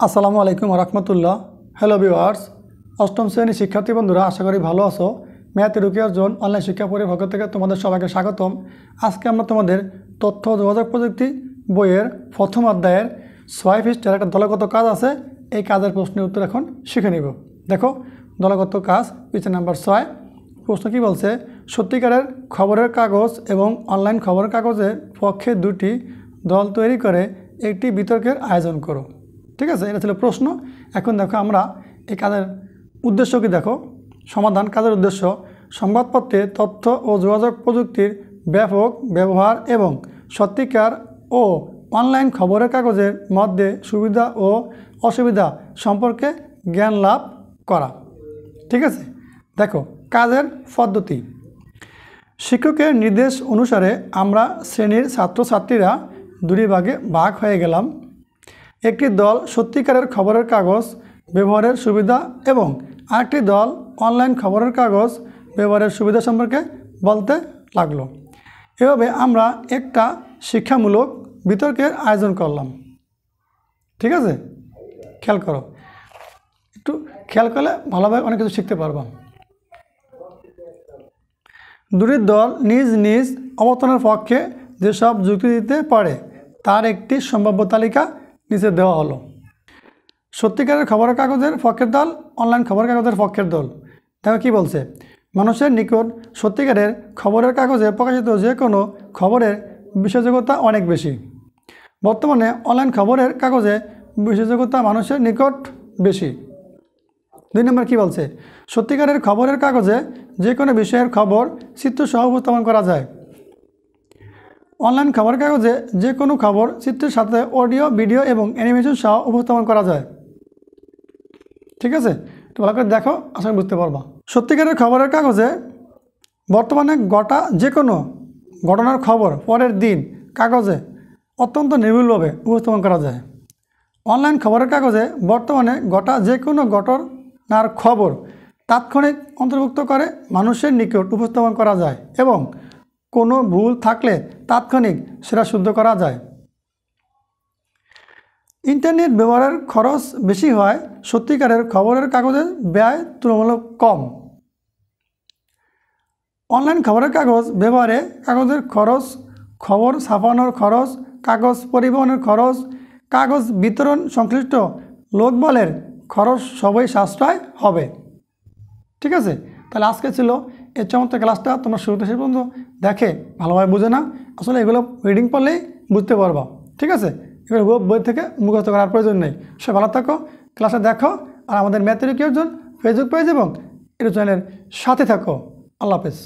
আসসালামু আলাইকুম রহমতুল্লাহ। Hello viewers, অষ্টম শ্রেণীর শিক্ষার্থী বন্ধুরা, আশা করি ভালো আছো। ম্যাথ এডুকেশন জোন অনলাইন শিক্ষা পরিবারের পক্ষ থেকে তোমাদের সবাইকে স্বাগতম। আজকে আমরা তোমাদের তথ্য ও যোগাযোগ প্রযুক্তি বইয়ের প্রথম অধ্যায়ের 6 পৃষ্ঠার একটা দলগত কাজ আছে। এই কাজের প্রশ্নের উত্তর এখন শিখে নিব। দেখো, দলগত কাজ পৃষ্ঠা নাম্বার 6। প্রশ্ন কি বলছে? সত্যিকারের খবরের কাগজ এবং অনলাইন খবরের কাগজের পক্ষে দুটি দল তৈরি করে একটি বিতর্কের আয়োজন করো। ঠিক আছে, এটা ছিল প্রশ্ন। এখন দেখো আমরা এই কাজের উদ্দেশ্য কি দেখো। সমাধান। কাজের উদ্দেশ্য: সংবাদপত্রে তথ্য ও যোগাযোগ প্রযুক্তির ব্যাপক ব্যবহার এবং সত্যিকার ও অনলাইন খবরের কাগজের মধ্যে সুবিধা ও অসুবিধা সম্পর্কে জ্ঞান লাভ করা। ঠিক আছে, দেখো কাজের পদ্ধতি। শিক্ষকের নির্দেশ অনুসারে আমরা শ্রেণীর ছাত্রছাত্রীরা দুটি ভাগে ভাগ হয়ে গেলাম। একটি দল সত্যিকারের খবরের কাগজ ব্যবহারের সুবিধা এবং আরেকটি দল অনলাইন খবরের কাগজ ব্যবহারের সুবিধা সম্পর্কে বলতে লাগলো। এভাবে আমরা একটা শিক্ষামূলক বিতর্কের আয়োজন করলাম। ঠিক আছে, খেয়াল করো, একটু খেয়াল করলে ভালোভাবে অনেক কিছু শিখতে পারবা। দুটি দল নিজ নিজ অবস্থানের পক্ষে যেসব যুক্তি দিতে পারে তার একটি সম্ভাব্য তালিকা নিচে দেওয়া হলো। সত্যিকারের খবরের কাগজের পক্ষের দল, অনলাইন খবরের কাগজের পক্ষের দল। দেখো কী বলছে। মানুষের নিকট সত্যিকারের খবরের কাগজে প্রকাশিত যে কোনো খবরের বিশ্বাসযোগ্যতা অনেক বেশি। বর্তমানে অনলাইন খবরের কাগজে বিশ্বাসযোগ্যতা মানুষের নিকট বেশি। 2 নম্বর কী বলছে? সত্যিকারের খবরের কাগজে যে কোনো বিষয়ের খবর চিত্রসহ উপস্থাপন করা যায়। অনলাইন খবরের কাগজে যে কোনো খবর চিত্রের সাথে অডিও, ভিডিও এবং অ্যানিমেশন সহ উপস্থাপন করা যায়। ঠিক আছে, একটু ভালো করে দেখো, আশা করি বুঝতে পারবা। সত্যিকারের খবরের কাগজে বর্তমানে ঘটা যে কোনো ঘটনার খবর পরের দিন কাগজে অত্যন্ত নির্ভুলভাবে উপস্থাপন করা যায়। অনলাইন খবরের কাগজে বর্তমানে ঘটা যে কোনো ঘটনার খবর তাৎক্ষণিক অন্তর্ভুক্ত করে মানুষের নিকট উপস্থাপন করা যায় এবং কোনো ভুল থাকলে তাৎক্ষণিক সেটা শুদ্ধ করা যায়। ইন্টারনেট ব্যবহারের খরচ বেশি হয়, সত্যিকারের খবরের কাগজের ব্যয় তুলনামূলক কম। অনলাইন খবরের কাগজ ব্যবহারে কাগজের খরচ, খবর ছাপানোর খরচ, কাগজ পরিবহনের খরচ, কাগজ বিতরণ সংশ্লিষ্ট লোকবলের খরচ সবই সাশ্রয় হবে। ঠিক আছে, তাহলে আজকে ছিল এই চমৎকার ক্লাসটা। তোমরা শুরুতে শেষ পর্যন্ত দেখে ভালোভাবে বুঝে না, আসলে এগুলো রিডিং পড়লেই বুঝতে পারবা। ঠিক আছে, এগুলো বই থেকে মুখস্থ করার প্রয়োজন নেই। সে ভালো থাকো, ক্লাসে দেখো, আর আমাদের ম্যাথ এডুকেশন ফেসবুক পেজ এবং ইউটিউব চ্যানেলের সাথে থাকো। আল্লাহ হাফেজ।